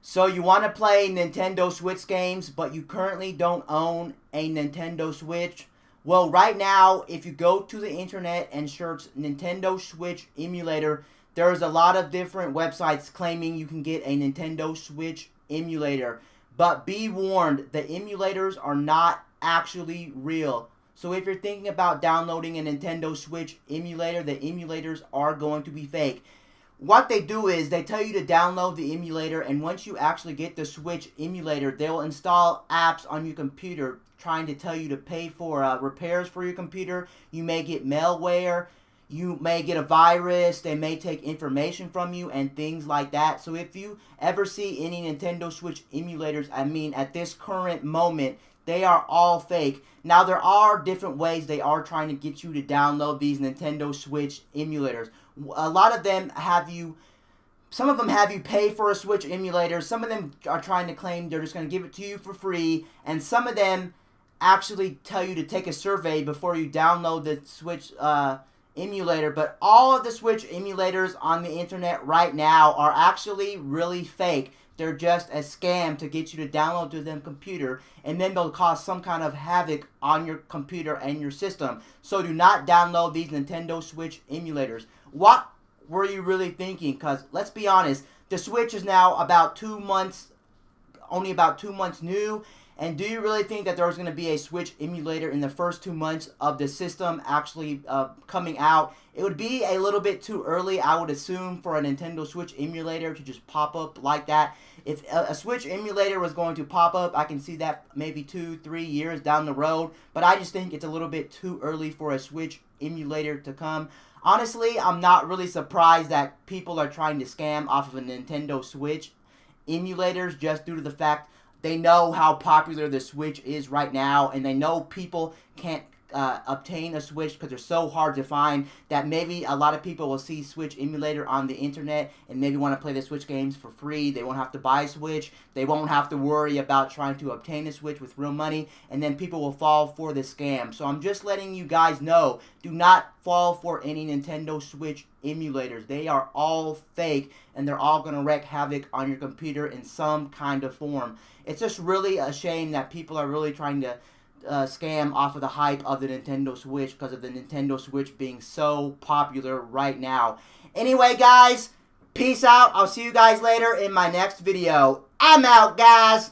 So you want to play Nintendo Switch games, but you currently don't own a Nintendo Switch? Well, right now, if you go to the internet and search Nintendo Switch emulator, there's a lot of different websites claiming you can get a Nintendo Switch emulator. But be warned, the emulators are not actually real. So if you're thinking about downloading a Nintendo Switch emulator, the emulators are going to be fake. What they do is they tell you to download the emulator, and once you actually get the Switch emulator, they'll install apps on your computer trying to tell you to pay for repairs for your computer. You may get malware, you may get a virus, they may take information from you and things like that. So if you ever see any Nintendo Switch emulators, I mean at this current moment, they are all fake. Now there are different ways they are trying to get you to download these Nintendo Switch emulators. A lot of them have you, some of them have you pay for a Switch emulator. Some of them are trying to claim they're just going to give it to you for free. And some of them actually tell you to take a survey before you download the Switch emulator. But all of the Switch emulators on the internet right now are actually really fake. They're just a scam to get you to download to their computer, and then they'll cause some kind of havoc on your computer and your system. So do not download these Nintendo Switch emulators. What were you really thinking? Because let's be honest, the Switch is now about 2 months, only about 2 months new. And do you really think that there's going to be a Switch emulator in the first 2 months of the system actually coming out? It would be a little bit too early, I would assume, for a Nintendo Switch emulator to just pop up like that. If a Switch emulator was going to pop up, I can see that maybe 2-3 years down the road. But I just think it's a little bit too early for a Switch emulator to come. Honestly, I'm not really surprised that people are trying to scam off of a Nintendo Switch emulators just due to the fact they know how popular the Switch is right now, and they know people can't obtain a Switch because they're so hard to find that maybe a lot of people will see Switch emulator on the internet and maybe want to play the Switch games for free. They won't have to buy a Switch. They won't have to worry about trying to obtain a Switch with real money, and then people will fall for the scam. So I'm just letting you guys know, do not fall for any Nintendo Switch emulators. They are all fake, and they're all going to wreak havoc on your computer in some kind of form. It's just really a shame that people are really trying to scam off of the hype of the Nintendo Switch because of the Nintendo Switch being so popular right now. Anyway, guys, peace out. I'll see you guys later in my next video. I'm out, guys.